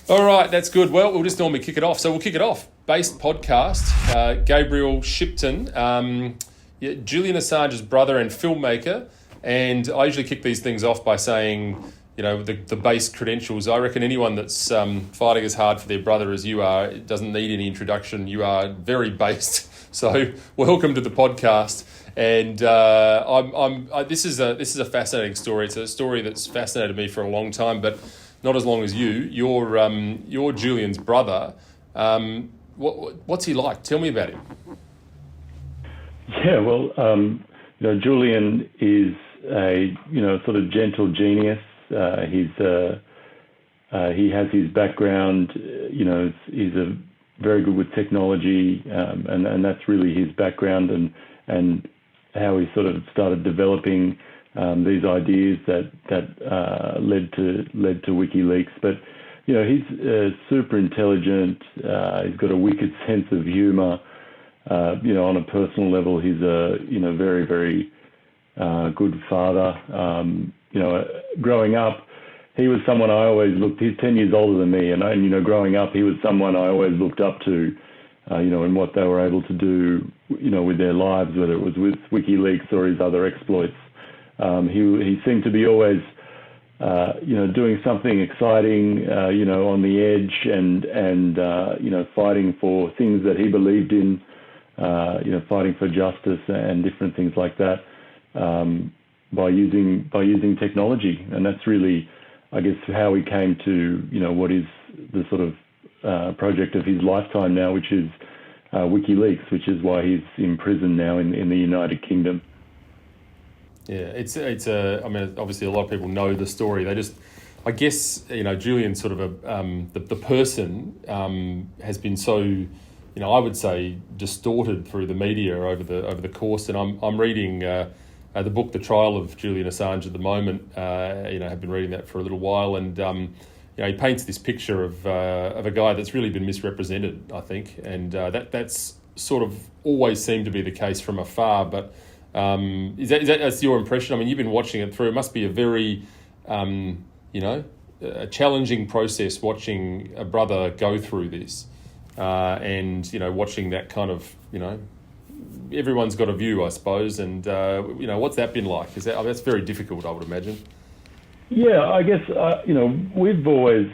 All right, that's good. Well, we'll just normally kick it off. So we'll kick it off. Based podcast, Gabriel Shipton, Julian Assange's brother and filmmaker. And I usually kick these things off by saying, you know, the base credentials. I reckon anyone that's fighting as hard for their brother as you are, it doesn't need any introduction. You are very based. So welcome to the podcast. And this is a fascinating story. It's a story that's fascinated me for a long time, but not as long as you. You're Julian's brother. What's he like? Tell me about him. Yeah, well, Julian is a sort of gentle genius. He has his background. He's very good with technology, and that's really his background and how he sort of started developing these ideas that led to WikiLeaks. But he's super intelligent. He's got a wicked sense of humour. On a personal level, he's a very, very good father. Growing up, he was someone I always looked. He's 10 years older than me, and growing up, he was someone I always looked up to. And what they were able to do, with their lives, whether it was with WikiLeaks or his other exploits. He seemed to be always, doing something exciting, on the edge and fighting for things that he believed in, fighting for justice and different things like that, by using technology. And that's really, I guess, how he came to, what is the sort of project of his lifetime now, which is WikiLeaks, which is why he's in prison now in the United Kingdom. Yeah, obviously a lot of people know the story. They just, I guess, Julian sort of the person has been so, I would say distorted through the media over the course. And I'm reading the book, The Trial of Julian Assange at the moment. Have been reading that for a little while, and he paints this picture of a guy that's really been misrepresented, I think, and that's sort of always seemed to be the case from afar. But that's your impression? I mean, you've been watching it through. It must be a very, a challenging process watching a brother go through this, and watching that kind of, everyone's got a view, I suppose, and what's that been like? That's very difficult, I would imagine. Yeah, I guess we've always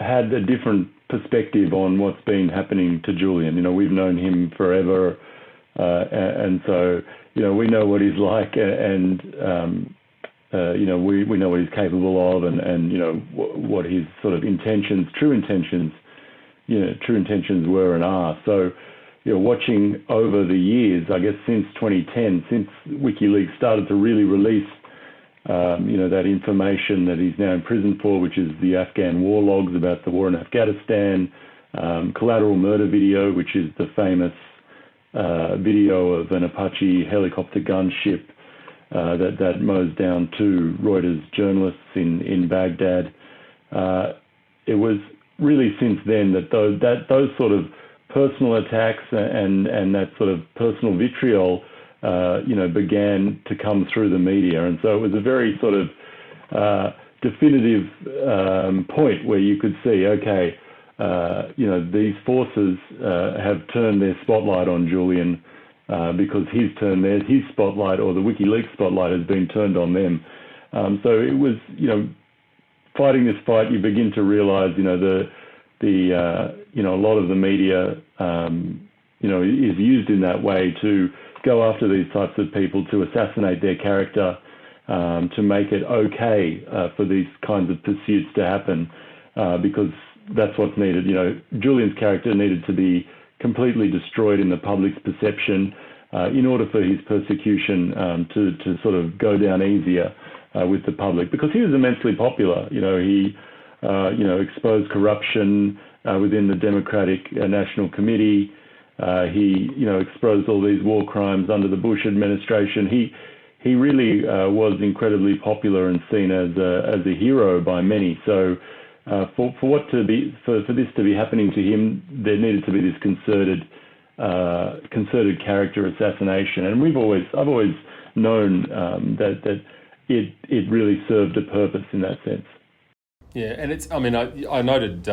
had a different perspective on what's been happening to Julian. We've known him forever, and so we know what he's like, and we know what he's capable of, and what his sort of true intentions were and are. So watching over the years, I guess since 2010, since WikiLeaks started to really release that information that he's now in prison for, which is the Afghan war logs about the war in Afghanistan, collateral murder video, which is the famous video of an Apache helicopter gunship that mows down two Reuters journalists in Baghdad. It was really since then that those sort of personal attacks and that sort of personal vitriol began to come through the media. And so it was a very sort of definitive point where you could see, okay, these forces have turned their spotlight on Julian because his spotlight, or the WikiLeaks spotlight, has been turned on them. So it was, fighting this fight, you begin to realize, a lot of the media, is used in that way to go after these types of people, to assassinate their character, to make it okay for these kinds of pursuits to happen, because that's what's needed. Julian's character needed to be completely destroyed in the public's perception in order for his persecution to sort of go down easier with the public, because he was immensely popular. He exposed corruption within the Democratic National Committee. He exposed all these war crimes under the Bush administration. He really was incredibly popular and seen as a hero by many. So for this to be happening to him, there needed to be this concerted character assassination. And I've always known that it really served a purpose in that sense. Yeah, and it's. I mean, I noted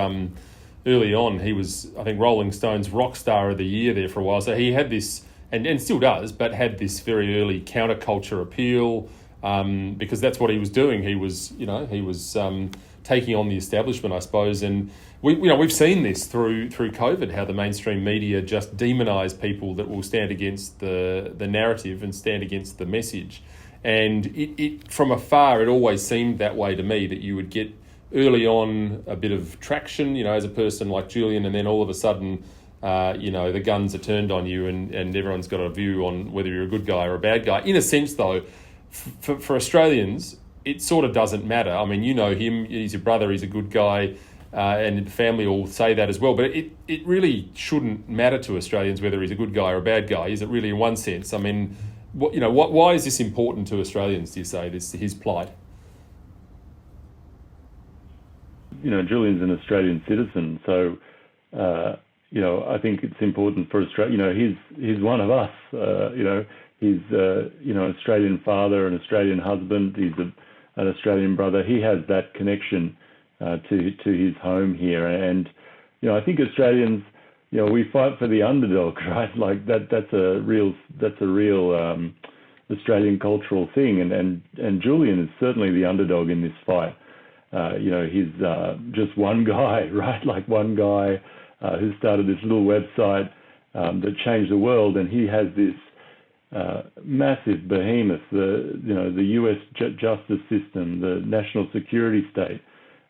early on he was, I think, Rolling Stone's rock star of the year there for a while. So he had this, and still does, but had this very early counterculture appeal because that's what he was doing. He was taking on the establishment, I suppose, and we've seen this through COVID, how the mainstream media just demonise people that will stand against the narrative and stand against the message. And it from afar, it always seemed that way to me, that you would get early on a bit of traction, as a person like Julian, and then all of a sudden, the guns are turned on you and everyone's got a view on whether you're a good guy or a bad guy. In a sense, though, for Australians, it sort of doesn't matter. I mean, you know him, he's your brother, he's a good guy, and the family all say that as well. But it really shouldn't matter to Australians whether he's a good guy or a bad guy, is it really, in one sense? I mean, why is this important to Australians, do you say, his plight? Julian's an Australian citizen, so I think it's important for Australia. He's one of us. He's an Australian father, an Australian husband. He's an Australian brother. He has that connection to his home here, and I think Australians, we fight for the underdog, right? Like that's a real Australian cultural thing, and Julian is certainly the underdog in this fight. He's just one guy, right? Like one guy who started this little website that changed the world, and he has this massive behemoth, the U.S. justice system, the national security state,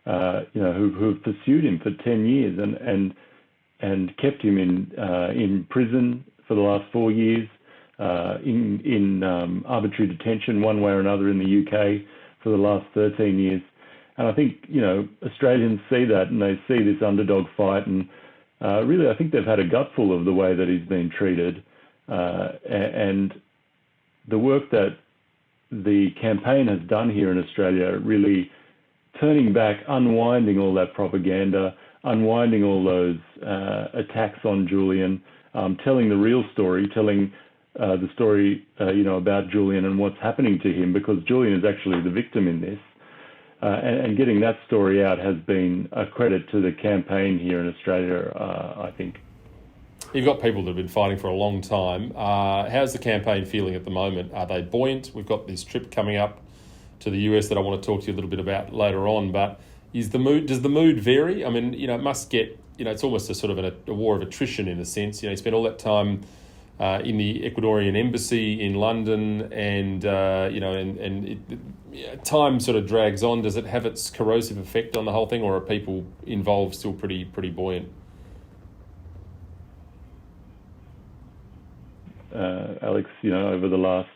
who've pursued him for 10 years and kept him in prison for the last 4 years, in arbitrary detention one way or another in the UK for the last 13 years. And I think, Australians see that, and they see this underdog fight, and really I think they've had a gutful of the way that he's been treated. And the work that the campaign has done here in Australia, really turning back, unwinding all that propaganda, unwinding all those attacks on Julian, telling the real story, telling the story, about Julian and what's happening to him, because Julian is actually the victim in this. And getting that story out has been a credit to the campaign here in Australia, I think. You've got people that have been fighting for a long time. How's the campaign feeling at the moment? Are they buoyant? We've got this trip coming up to the US that I want to talk to you a little bit about later on. But does the mood vary? I mean, it must get, it's almost a sort of a war of attrition in a sense. You spend all that time in the Ecuadorian Embassy in London, and time sort of drags on. Does it have its corrosive effect on the whole thing, or are people involved still pretty buoyant? Alex, over the last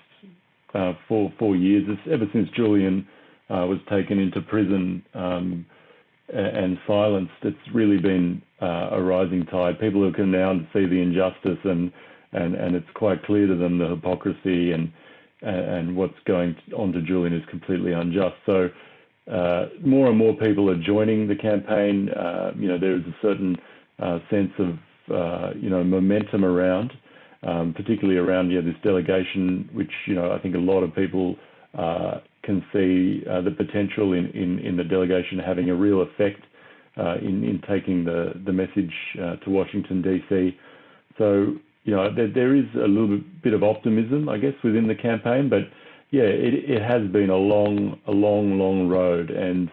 4 years, ever since Julian was taken into prison and silenced, it's really been a rising tide. People who can now see the injustice and it's quite clear to them the hypocrisy and what's going on to Julian is completely unjust. So more and more people are joining the campaign. There is a certain sense of momentum around, particularly around this delegation, which I think a lot of people can see the potential in the delegation having a real effect in taking the message to Washington DC. So there is a little bit of optimism, I guess, within the campaign, but it has been a long road, and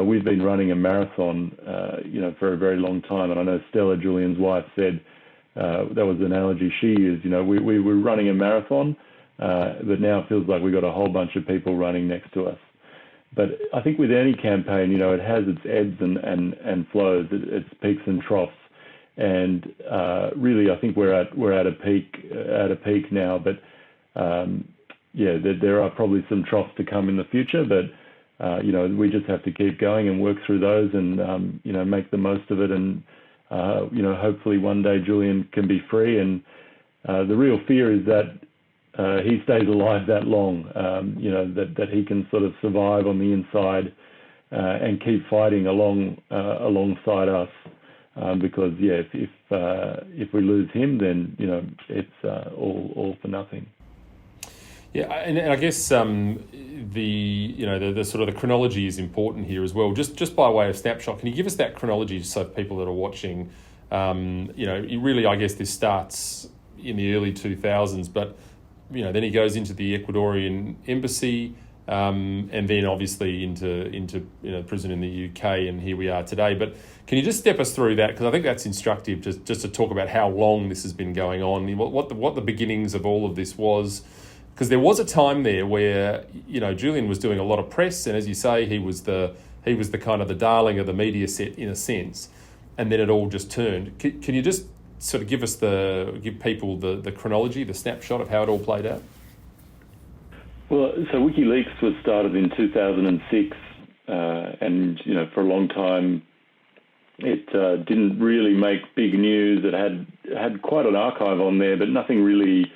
we've been running a marathon for a very long time. And I know Stella, Julian's wife, said that was the analogy she used. We were running a marathon, but now it feels like we've got a whole bunch of people running next to us. But I think with any campaign, it has its ebbs and flows, its peaks and troughs. And really, I think we're at a peak now. But there are probably some troughs to come in the future. But we just have to keep going and work through those, and make the most of it. And hopefully one day Julian can be free. And the real fear is that he stays alive that long. That he can sort of survive on the inside and keep fighting alongside us. Because if we lose him, then it's all for nothing. Yeah, and I guess the sort of the chronology is important here as well. Just by way of snapshot, can you give us that chronology so people that are watching, really, I guess this starts in the early 2000s, but then he goes into the Ecuadorian Embassy, and then obviously into prison in the UK, and here we are today. But can you just step us through that, because I think that's instructive, just to talk about how long this has been going on, what the beginnings of all of this was. Because there was a time there where Julian was doing a lot of press, and as you say, he was the kind of the darling of the media set in a sense, and then it all just turned. Can you just sort of give people the chronology, the snapshot of how it all played out? Well, so WikiLeaks was started in 2006, and for a long time it didn't really make big news. It had quite an archive on there, but nothing really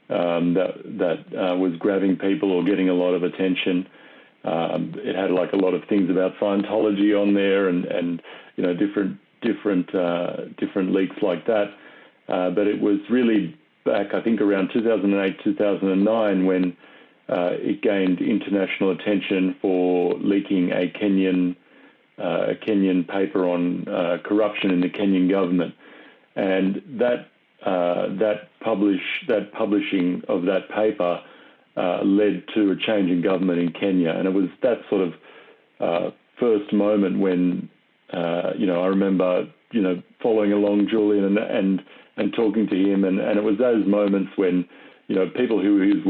that was grabbing people or getting a lot of attention. It had like a lot of things about Scientology on there, and different leaks like that. But it was really back, I think, around 2008, 2009 when it gained international attention for leaking a Kenyan paper on corruption in the Kenyan government, and that publishing of that paper led to a change in government in Kenya. And it was that sort of first moment when I remember following along Julian and talking to him, and it was those moments when people who he was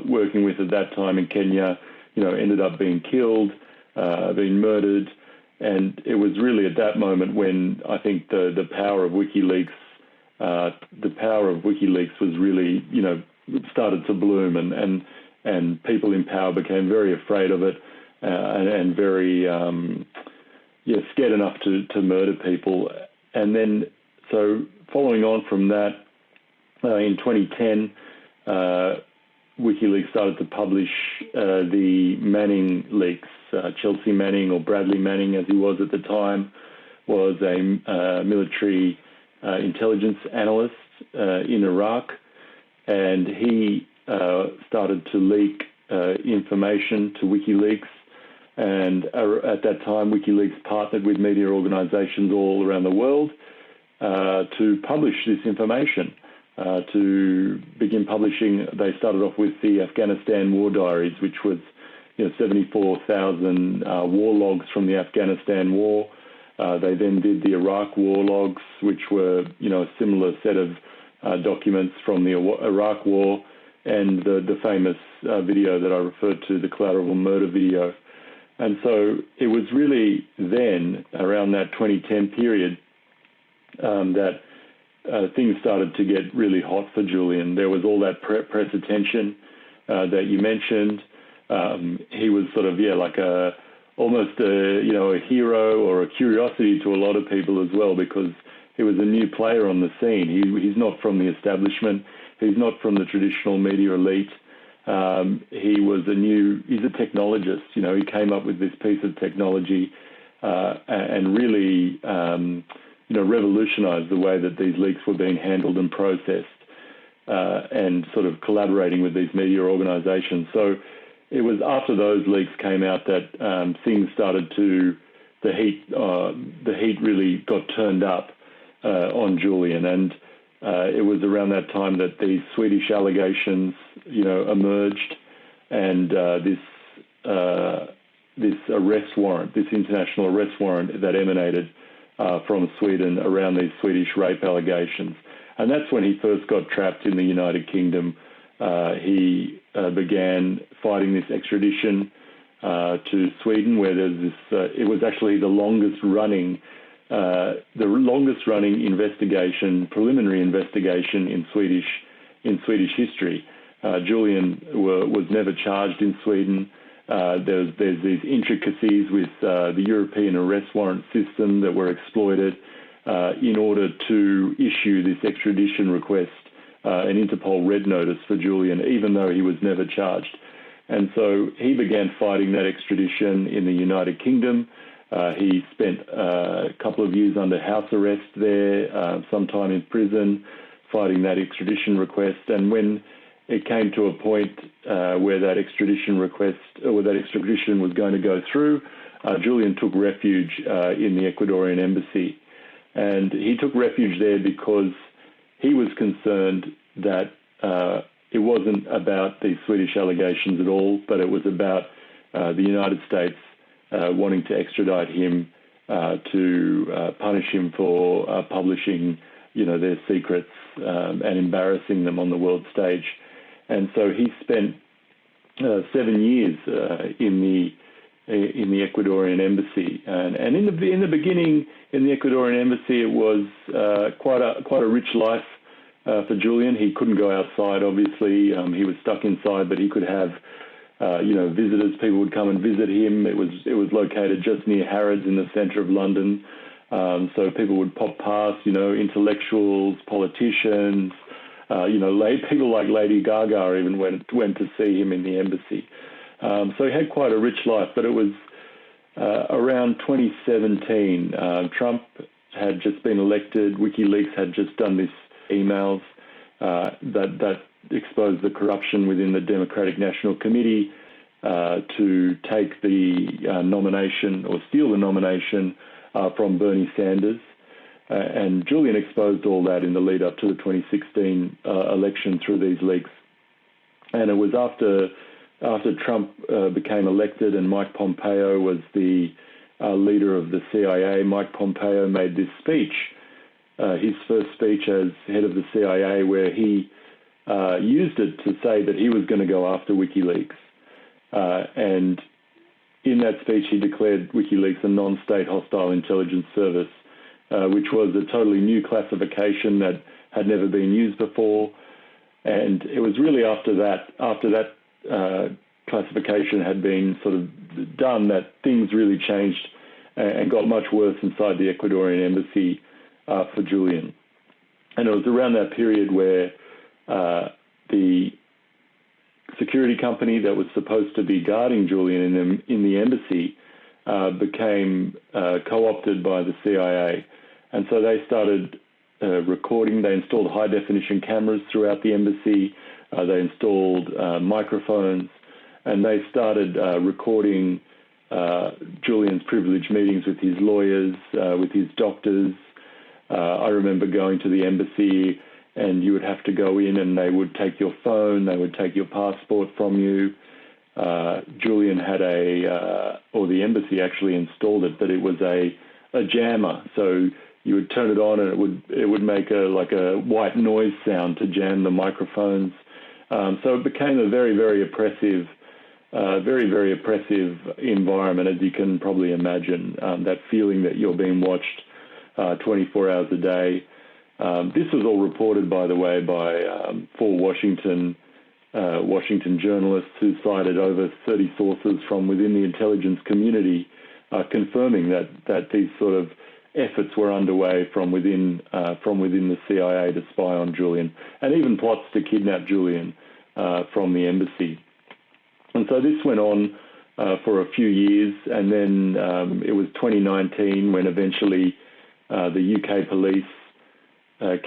working with at that time in Kenya ended up being killed, being murdered. And it was really at that moment when I think the power of WikiLeaks was really, started to bloom, and people in power became very afraid of it, and very, scared enough to murder people. And then, so following on from that, in 2010, WikiLeaks started to publish the Manning leaks. Chelsea Manning, or Bradley Manning as he was at the time, was a military intelligence analyst in Iraq, and he started to leak information to WikiLeaks. And at that time, WikiLeaks partnered with media organizations all around the world to publish this information. To begin publishing, they started off with the Afghanistan War Diaries, which was 74,000 war logs from the Afghanistan War. They then did the Iraq war logs, which were a similar set of documents from the Iraq War, and the famous video that I referred to, the collateral murder video. And so it was really then, around that 2010 period, that things started to get really hot for Julian. There was all that press attention that you mentioned. He was sort of, almost a hero or a curiosity to a lot of people as well, because he was a new player on the scene. He's not from the establishment. He's not from the traditional media elite. He's a technologist. He came up with this piece of technology and really, revolutionized the way that these leaks were being handled and processed, and sort of collaborating with these media organizations. So it was after those leaks came out that things started the heat really got turned up on Julian. And it was around that time that these Swedish allegations, emerged, and this arrest warrant, this international arrest warrant that emanated from Sweden around these Swedish rape allegations. And that's when he first got trapped in the United Kingdom. He began fighting this extradition to Sweden, where there's this. It was actually the longest running investigation, preliminary investigation in Swedish history. Julian was never charged in Sweden. There's these intricacies with the European arrest warrant system that were exploited in order to issue this extradition request, an Interpol red notice for Julian, even though he was never charged. And so he began fighting that extradition in the United Kingdom. He spent a couple of years under house arrest there, some time in prison, fighting that extradition request. And when it came to a point where that extradition request, or that extradition was going to go through, Julian took refuge in the Ecuadorian Embassy. And he took refuge there because he was concerned that it wasn't about these Swedish allegations at all, but it was about the United States wanting to extradite him to punish him for publishing, their secrets and embarrassing them on the world stage. And so he spent 7 years in the Ecuadorian Embassy, and in the beginning in the Ecuadorian Embassy, it was quite a rich life for Julian. He couldn't go outside, obviously. He was stuck inside, but he could have visitors. People would come and visit him. It was located just near Harrods in the centre of London. So people would pop past, intellectuals, politicians, people like Lady Gaga even went to see him in the embassy. So he had quite a rich life, but it was around 2017. Trump had just been elected. Wikileaks had just done this emails that exposed the corruption within the Democratic National Committee to take the nomination or steal the nomination from Bernie Sanders. And Julian exposed all that in the lead up to the 2016 election through these leaks. And it was after Trump became elected and Mike Pompeo was the leader of the CIA. Mike Pompeo made this speech, his first speech as head of the CIA, where he used it to say that he was going to go after WikiLeaks. And in that speech, he declared WikiLeaks a non-state hostile intelligence service, which was a totally new classification that had never been used before. And it was really after that classification had been sort of done that things really changed and got much worse inside the Ecuadorian Embassy for Julian. And it was around that period where the security company that was supposed to be guarding Julian in the embassy became co-opted by the CIA. And so they started recording. They installed high-definition cameras throughout the embassy. They installed microphones, and they started recording Julian's privileged meetings with his lawyers, with his doctors. I remember going to the embassy, and you would have to go in, and they would take your phone, they would take your passport from you. Julian had or the embassy actually installed it, but it was a jammer. So you would turn it on, and it would make a white noise sound to jam the microphones. So it became a very, very oppressive, environment, as you can probably imagine. That feeling that you're being watched 24 hours a day. This was all reported, by the way, by 4 Washington journalists who cited over 30 sources from within the intelligence community, confirming that these sort of efforts were underway from within the CIA to spy on Julian, and even plots to kidnap Julian from the embassy. And so this went on for a few years, and then it was 2019 when eventually the UK police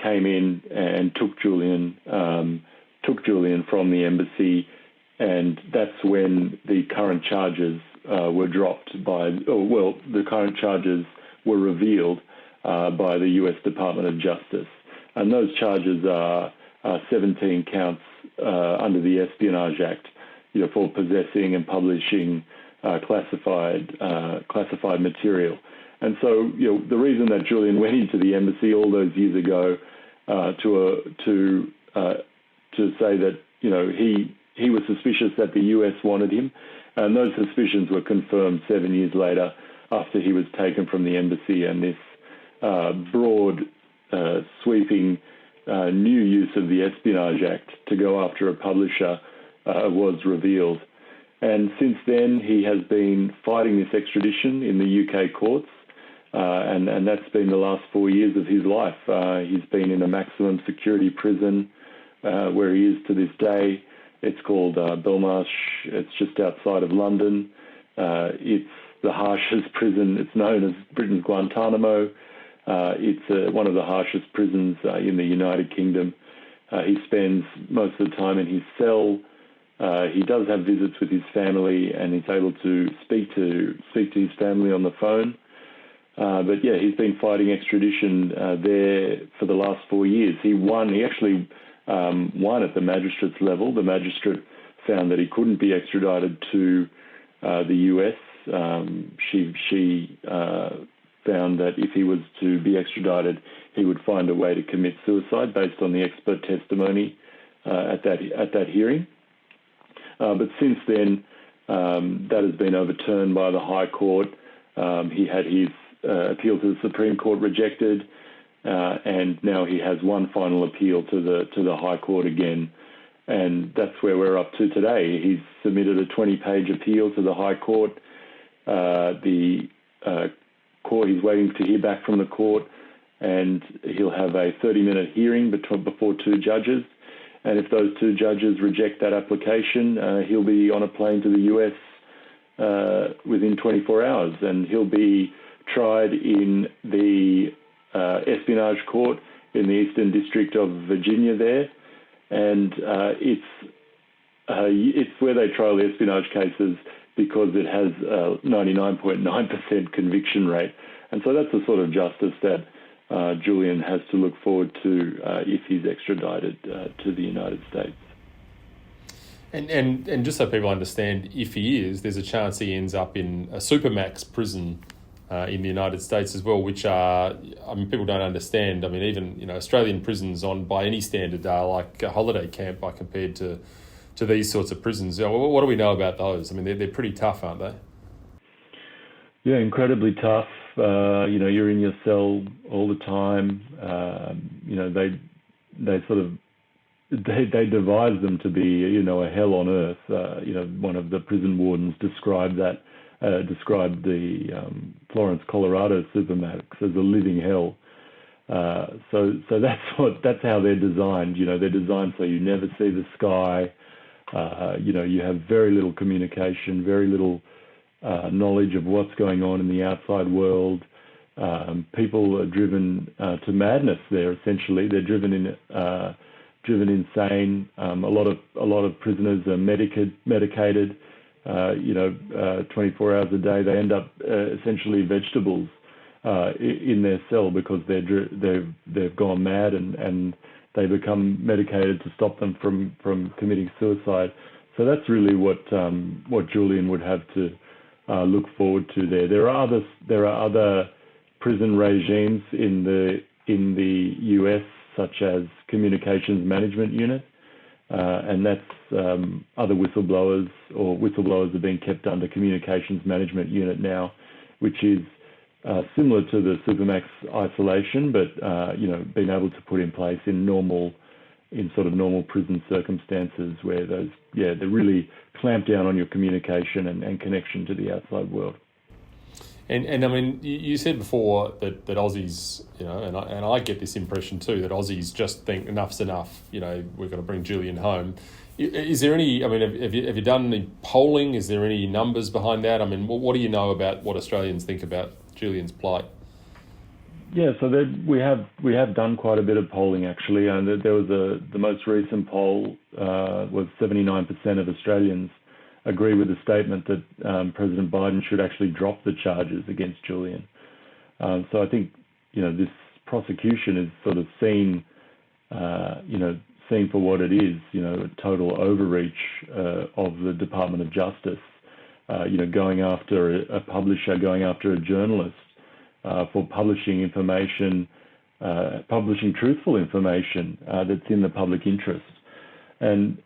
came in and took Julian from the embassy, and that's when the current charges were dropped the current charges were revealed by the US Department of Justice. And those charges are 17 counts under the Espionage Act, for possessing and publishing classified material. And so, the reason that Julian went into the embassy all those years ago to say that he was suspicious that the US wanted him, and those suspicions were confirmed 7 years later after he was taken from the embassy, and this broad, sweeping new use of the Espionage Act to go after a publisher was revealed. And since then, he has been fighting this extradition in the UK courts. And that's been the last 4 years of his life. He's been in a maximum security prison where he is to this day. It's called Belmarsh. It's just outside of London. It's the harshest prison. It's known as Britain's Guantanamo. It's one of the harshest prisons in the United Kingdom. He spends most of the time in his cell. He does have visits with his family, and he's able to speak to his family on the phone. But yeah, he's been fighting extradition there for the last 4 years. He actually won at the magistrate's level. The magistrate found that he couldn't be extradited to the US. She found that if he was to be extradited, he would find a way to commit suicide based on the expert testimony at that hearing. But since then, that has been overturned by the High Court. He had his appeal to the Supreme Court rejected, and now he has one final appeal to the High Court again. And that's where we're up to today. He's submitted a 20-page appeal to the High Court. The court, he's waiting to hear back from the court, and he'll have a 30-minute hearing before two judges. And if those two judges reject that application, he'll be on a plane to the US within 24 hours, and he'll be tried in the espionage court in the Eastern District of Virginia there. And it's where they trial the espionage cases because it has a 99.9% conviction rate. And so that's the sort of justice that Julian has to look forward to if he's extradited to the United States. And just so people understand, if he is, there's a chance he ends up in a supermax prison in the United States as well, which are, people don't understand. Even, Australian prisons by any standard are like a holiday camp by compared to these sorts of prisons. What do we know about those? They're pretty tough, aren't they? Yeah, incredibly tough. You're in your cell all the time. They devise them to be, a hell on earth. One of the prison wardens described the Florence, Colorado supermax as a living hell. So that's how they're designed. They're designed so you never see the sky. You have very little communication, very little knowledge of what's going on in the outside world. People are driven to madness there. Essentially, they're driven insane. A lot of prisoners are medicated. 24 hours a day. They end up essentially vegetables in their cell because they've gone mad and they become medicated to stop them from committing suicide. So that's really what Julian would have to look forward to there. There are other prison regimes in the US, such as Communications Management Unit, and that's other whistleblowers are being kept under Communications Management Unit now, which is similar to the Supermax isolation, but being able to put in place in normal prison circumstances where they really clamp down on your communication and connection to the outside world. And you said before that Aussies, and I get this impression too, that Aussies just think enough's enough. We've got to bring Julian home. Is there any? Have you done any polling? Is there any numbers behind that? What do you know about what Australians think about Julian's plight? Yeah, so we have done quite a bit of polling actually, and there was the most recent poll was 79% of Australians agree with the statement that President Biden should actually drop the charges against Julian. So I think this prosecution is sort of seen for what it is, a total overreach of the Department of Justice, going after a publisher, going after a journalist for publishing information, publishing truthful information that's in the public interest. And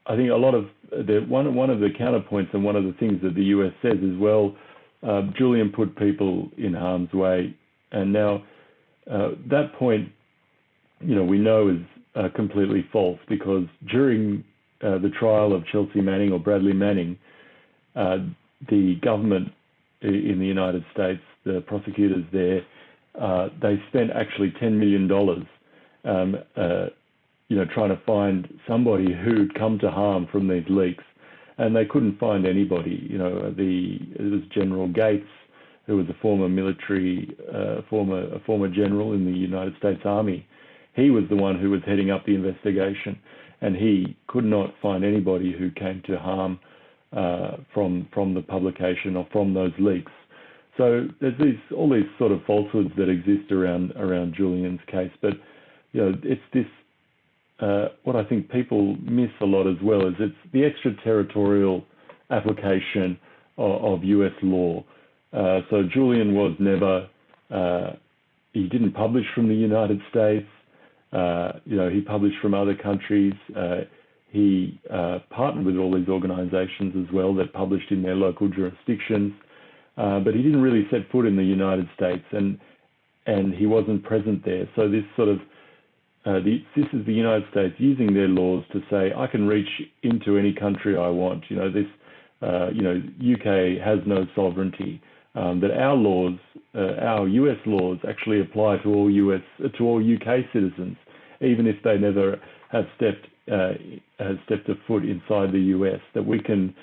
I think one of the counterpoints and one of the things that the US says is, well, Julian put people in harm's way, and now that point, we know is completely false, because during the trial of Chelsea Manning or Bradley Manning, the government in the United States, the prosecutors there, they spent actually $10 million trying to find somebody who'd come to harm from these leaks, and they couldn't find anybody. It was General Gates, who was a former military, former general in the United States Army. he was the one who was heading up the investigation, and he could not find anybody who came to harm from the publication or from those leaks. So there's all these sort of falsehoods that exist around Julian's case, but it's this. What I think people miss a lot as well is it's the extraterritorial application of US law. So Julian was never. He didn't publish from the United States. He published from other countries. He partnered with all these organizations as well that published in their local jurisdictions. But he didn't really set foot in the United States, and he wasn't present there. So this sort of this is the United States using their laws to say, I can reach into any country I want. UK has no sovereignty. That our laws, our US laws, actually apply to all UK citizens, even if they never have stepped a foot inside the US. That we can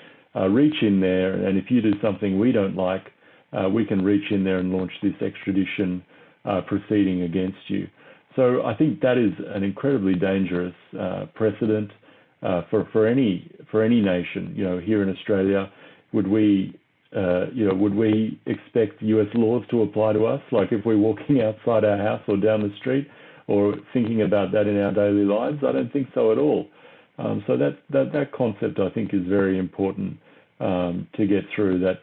reach in there, and if you do something we don't like, we can reach in there and launch this extradition proceeding against you. So I think that is an incredibly dangerous precedent for any nation. Here in Australia, would we expect US laws to apply to us? Like if we're walking outside our house or down the street, or thinking about that in our daily lives? I don't think so at all. So that concept, I think, is very important to get through. That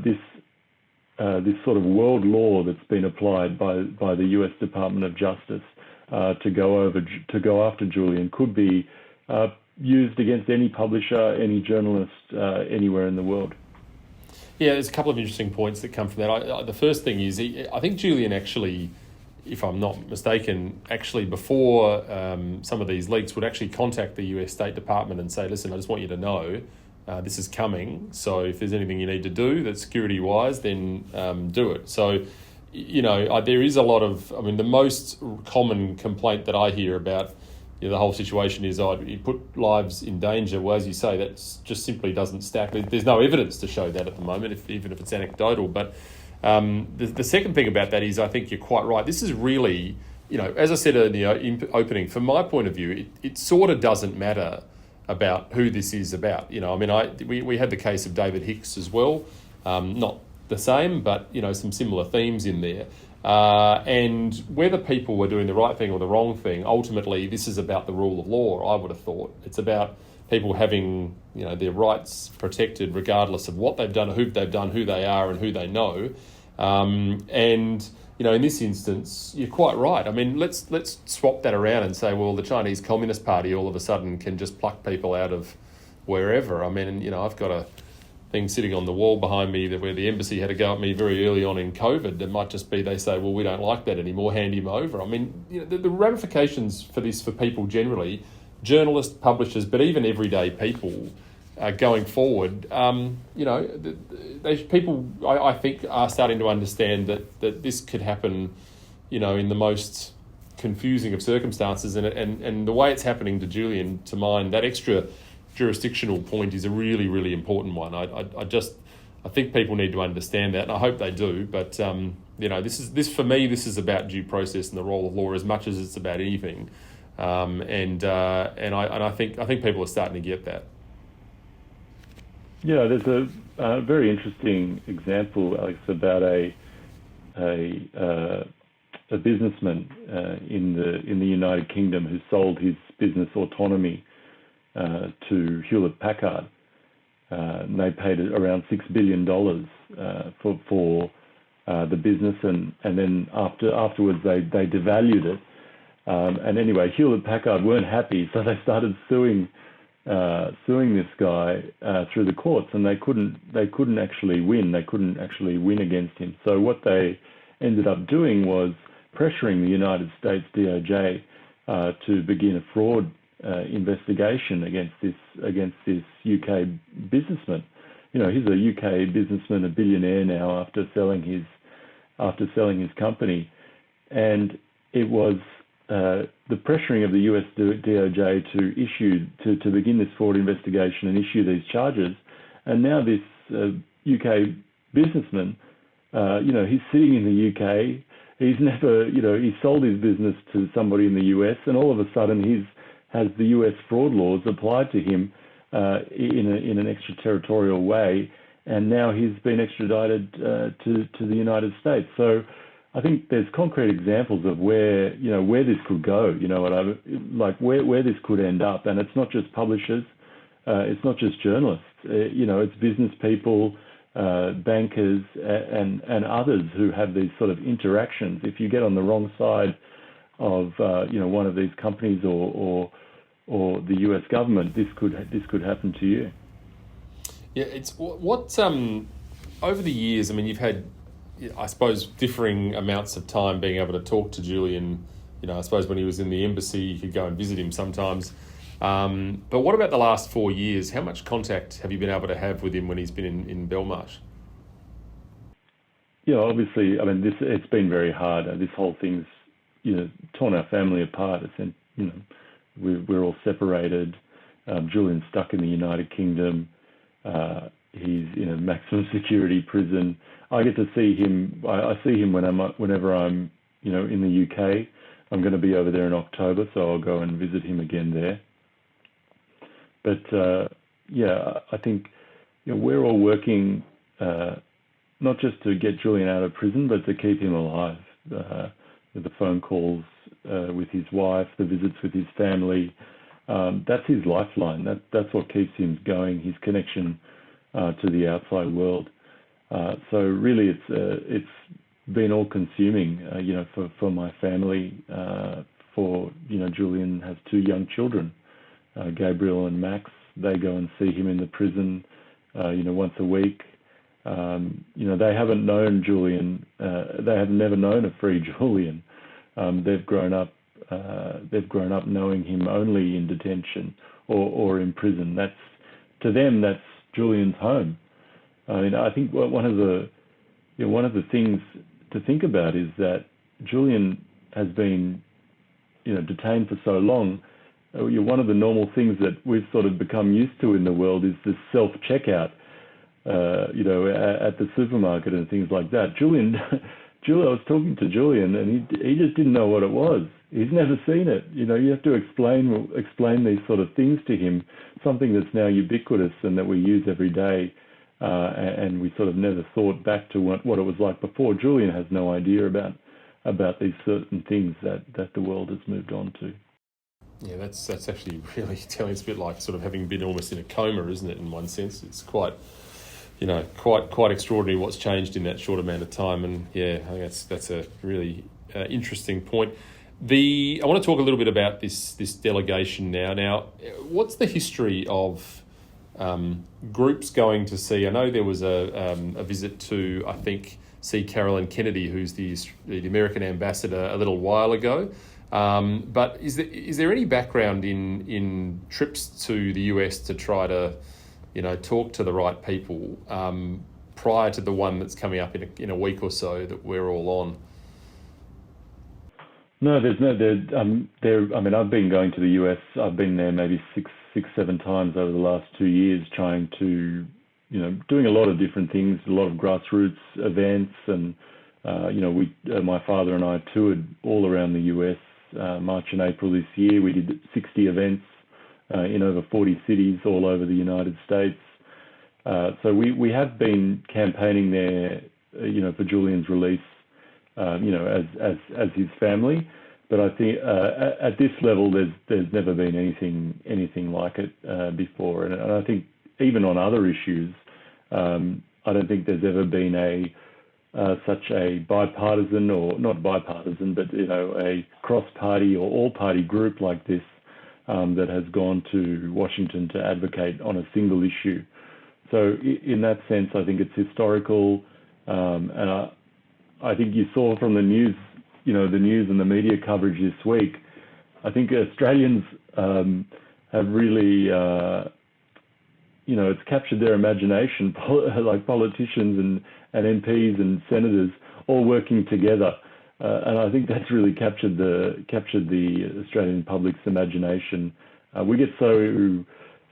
this sort of world law that's been applied by the US Department of Justice to go after Julian could be used against any publisher, any journalist, anywhere in the world. Yeah, there's a couple of interesting points that come from that. The first thing is, I think Julian actually, if I'm not mistaken, actually before some of these leaks would actually contact the US State Department and say, listen, I just want you to know this is coming. So if there's anything you need to do that's security-wise, then do it. So, there is a lot of, the most common complaint that I hear about the whole situation is, you put lives in danger. Well, as you say, that just simply doesn't stack. There's no evidence to show that at the moment, even if it's anecdotal. But the second thing about that is, I think you're quite right. This is really, as I said in the opening, from my point of view, it sort of doesn't matter about who this is about. We had the case of David Hicks as well, not the same, but some similar themes in there. And whether people were doing the right thing or the wrong thing, ultimately this is about the rule of law. I would have thought it's about people having their rights protected regardless of what they've done, who they've done, who they are, and who they know. And in this instance, you're quite right. Let's swap that around and say, well, the Chinese Communist Party all of a sudden can just pluck people out of wherever. I've got a thing sitting on the wall behind me where the embassy had to go at me very early on in COVID. It might just be they say, well, we don't like that anymore, hand him over. The ramifications for this for people generally, journalists, publishers, but even everyday people going forward, people, I think, are starting to understand that this could happen, in the most confusing of circumstances. And the way it's happening to Julian, to mine, that extra jurisdictional point is a really, really important one. I think people need to understand that, and I hope they do. But this for me, this is about due process and the role of law as much as it's about anything. And I think people are starting to get that. Yeah, there's a very interesting example, Alex, about a businessman in the United Kingdom who sold his business Autonomy to Hewlett Packard. And they paid around $6 billion for the business, and then afterwards they devalued it. And anyway, Hewlett Packard weren't happy, so they started suing this guy through the courts, and they couldn't actually win. They couldn't actually win against him. So what they ended up doing was pressuring the United States DOJ to begin a fraud investigation against this UK businessman. He's a UK businessman, a billionaire now after selling his company, and it was the pressuring of the US DOJ to begin this fraud investigation and issue these charges. And now this UK businessman, he's sitting in the UK he's never, he sold his business to somebody in the US, and all of a sudden has the US fraud laws applied to him in an extraterritorial way, and now he's been extradited to the United States. So I think there's concrete examples of where this could go. Where this could end up, and it's not just publishers, it's not just journalists. It's business people, bankers, and others who have these sort of interactions. If you get on the wrong side of one of these companies or the U.S. government, this could happen to you. Yeah, it's what over the years. I mean, you've had, I suppose, differing amounts of time being able to talk to Julian. I suppose when he was in the embassy, you could go and visit him sometimes. But what about the last 4 years? How much contact have you been able to have with him when he's been in Belmarsh? Yeah, obviously, I mean, it's been very hard. This whole thing's, torn our family apart. We're all separated. Julian's stuck in the United Kingdom. He's in a maximum security prison. I get to see him. I see him whenever I'm, in the UK. I'm going to be over there in October, so I'll go and visit him again there. But I think we're all working not just to get Julian out of prison, but to keep him alive. The phone calls with his wife, the visits with his family. That's his lifeline. That's what keeps him going. His connection to the outside world. So really, it's been all consuming. For my family. Julian has 2 young children. Gabriel and Max, they go and see him in the prison, once a week. They haven't known Julian. They have never known a free Julian. They've grown up knowing him only in detention or in prison. To them, that's Julian's home. I mean, I think one of the things to think about is that Julian has been, detained for so long. One of the normal things that we've sort of become used to in the world is this self-checkout, at the supermarket and things like that. I was talking to Julian, and he just didn't know what it was. He's never seen it. You have to explain these sort of things to him, something that's now ubiquitous and that we use every day, and we sort of never thought back to what it was like before. Julian has no idea about these certain things that the world has moved on to. Yeah, that's actually really telling. It's a bit like sort of having been almost in a coma, isn't it? In one sense, it's quite extraordinary what's changed in that short amount of time. And yeah, I think that's a really interesting point. I want to talk a little bit about this delegation now. Now, what's the history of groups going to see? I know there was a visit to, I think, see Carolyn Kennedy, who's the American ambassador, a little while ago. But is there any background in trips to the US to try to, talk to the right people prior to the one that's coming up in a week or so that we're all on? No, there's no. I mean, I've been going to the US. I've been there maybe six, 7 times over the last 2 years, trying to, doing a lot of different things, a lot of grassroots events, and my father and I toured all around the US. March and April this year, we did 60 events in over 40 cities all over the United States. So we have been campaigning there, for Julian's release, as his family. But I think at this level, there's never been anything like it before. And I think even on other issues, I don't think there's ever been such a bipartisan, or not bipartisan, but a cross-party or all-party group like this that has gone to Washington to advocate on a single issue. So in that sense, I think it's historical, and I think you saw from the news, the news and the media coverage this week. I think Australians have really, it's captured their imagination, like politicians and MPs and senators all working together, and I think that's really captured the Australian public's imagination. We get so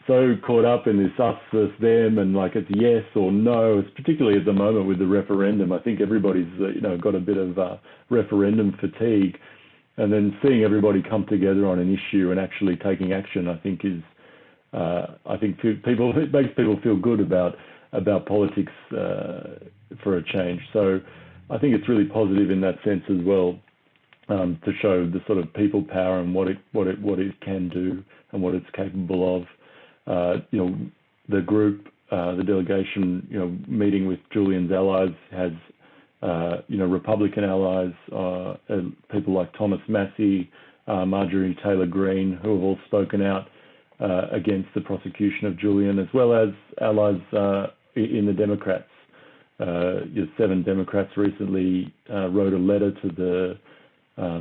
so caught up in this us versus them and like it's yes or no. It's particularly at the moment with the referendum. I think everybody's got a bit of referendum fatigue, and then seeing everybody come together on an issue and actually taking action, I think is it makes people feel good about politics for a change. So I think it's really positive in that sense as well, to show the sort of people power and what it can do and what it's capable of. The group, the delegation, meeting with Julian's allies has, Republican allies, people like Thomas Massey, Marjorie Taylor Greene, who have all spoken out against the prosecution of Julian, as well as allies in the Democrats. 7 Democrats recently wrote a letter to the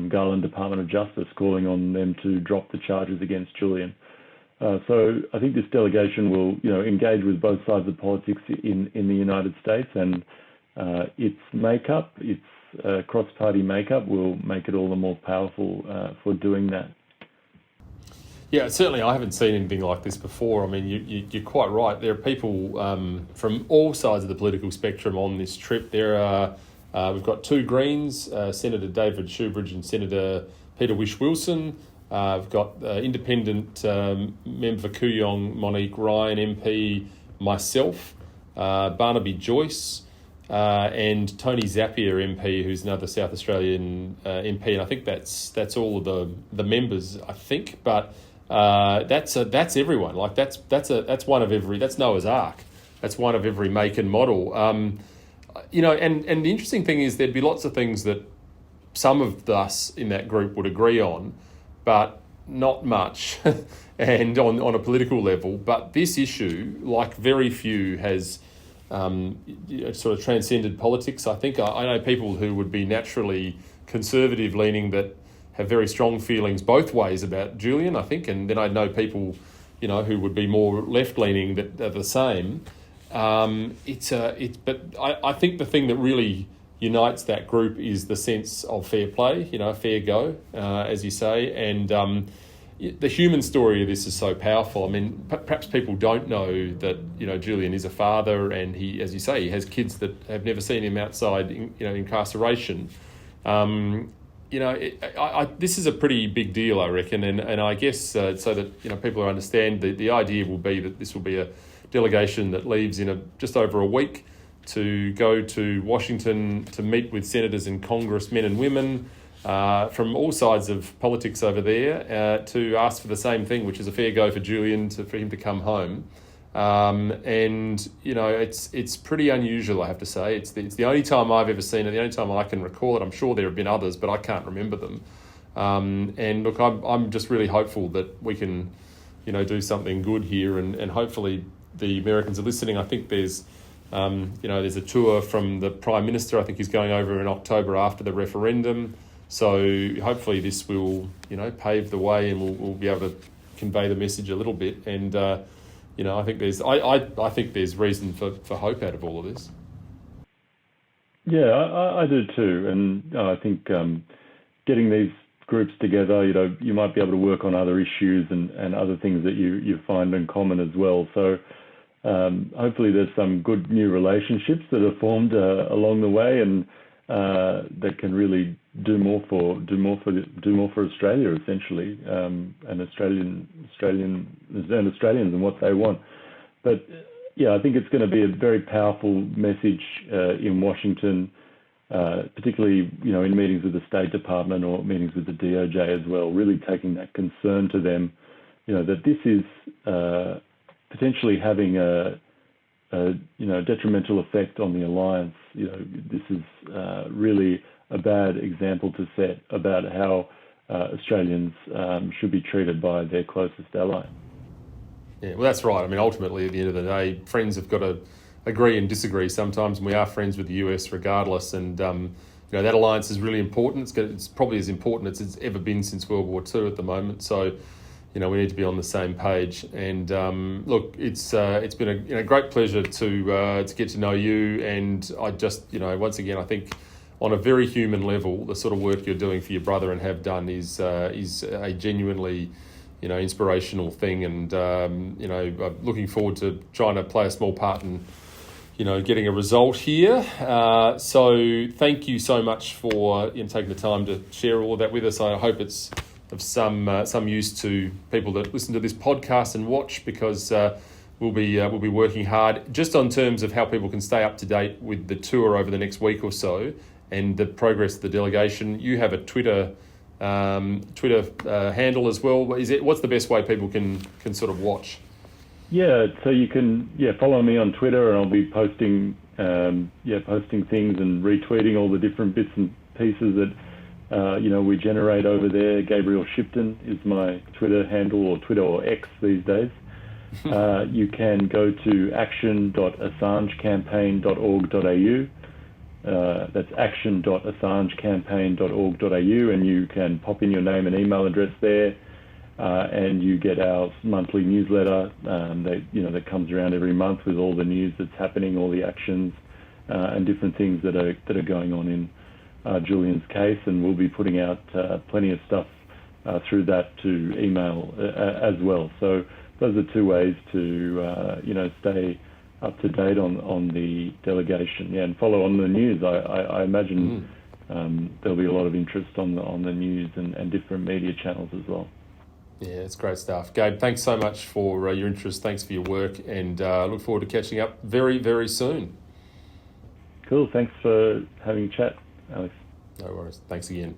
Garland Department of Justice calling on them to drop the charges against Julian. So I think this delegation will, engage with both sides of politics in the United States, and its makeup, its cross-party makeup, will make it all the more powerful for doing that. Yeah, certainly I haven't seen anything like this before. I mean, you're quite right. There are people from all sides of the political spectrum on this trip. There are we've got 2 Greens, Senator David Shoebridge and Senator Peter Whish-Wilson. We've got independent member for Kooyong Monique Ryan MP, myself, Barnaby Joyce, and Tony Zapier MP, who's another South Australian MP. And I think that's all of the members, I think. But that's everyone. Like that's one of every. That's Noah's Ark. That's one of every make and model. And the interesting thing is there'd be lots of things that some of us in that group would agree on, but not much, and on a political level. But this issue, like very few, has sort of transcended politics. I think I know people who would be naturally conservative leaning that have very strong feelings both ways about Julian, I think, and then I know people, who would be more left leaning that are the same. But I think the thing that really unites that group is the sense of fair play, fair go, as you say. And the human story of this is so powerful. I mean, perhaps people don't know that, Julian is a father, and he, as you say, he has kids that have never seen him outside, incarceration. This is a pretty big deal, I reckon. And I guess so that, people understand, the idea will be that this will be a delegation that leaves in just over a week to go to Washington to meet with senators and congressmen and women from all sides of politics over there to ask for the same thing, which is a fair go for Julian, for him to come home. It's pretty unusual, I have to say. It's the only time I've ever seen it, the only time I can recall it. I'm sure there have been others, but I can't remember them. And look, I'm just really hopeful that we can, do something good here, and hopefully the Americans are listening. I think there's a tour from the Prime Minister. I think he's going over in October after the referendum. So hopefully this will, pave the way, and we'll be able to convey the message a little bit. And I think there's reason for hope out of all of this. Yeah, I do too. And I think getting these groups together, you might be able to work on other issues and other things that you find in common as well. So hopefully there's some good new relationships that are formed along the way, and that can really do more for Australia, essentially, and Australians and what they want. But yeah, I think it's going to be a very powerful message in Washington, particularly in meetings with the State Department or meetings with the DOJ as well. Really taking that concern to them, that this is potentially having a detrimental effect on the alliance. This is really a bad example to set about how Australians should be treated by their closest ally. Yeah, well, that's right. I mean, ultimately, at the end of the day, friends have got to agree and disagree sometimes, and we are friends with the US regardless. And that alliance is really important. It's probably as important as it's ever been since World War II at the moment. So, we need to be on the same page. And look, it's been a great pleasure to get to know you. And I just, once again, I think on a very human level, the sort of work you're doing for your brother and have done is a genuinely, inspirational thing, and I'm looking forward to trying to play a small part in getting a result here. So thank you so much for taking the time to share all of that with us. I hope it's of some use to people that listen to this podcast and watch, because we'll be working hard just on terms of how people can stay up to date with the tour over the next week or so and the progress of the delegation. You have a Twitter handle as well. What's the best way people can sort of watch? Yeah, so you can follow me on Twitter, and I'll be posting things and retweeting all the different bits and pieces that we generate over there. Gabriel Shipton is my Twitter handle, or Twitter or X these days. You can go to action.assangecampaign.org.au. That's action.assangecampaign.org.au, and you can pop in your name and email address there. And you get our monthly newsletter that comes around every month with all the news that's happening, all the actions, and different things that are going on in Julian's case. And we'll be putting out plenty of stuff through that to email as well. So those are two ways to stay up to date on the delegation. Yeah, and follow on the news. I imagine there'll be a lot of interest on the news and different media channels as well. Yeah, it's great stuff. Gabe, thanks so much for your interest. Thanks for your work, and look forward to catching up very, very soon. Cool. Thanks for having a chat, Alex. No worries. Thanks again.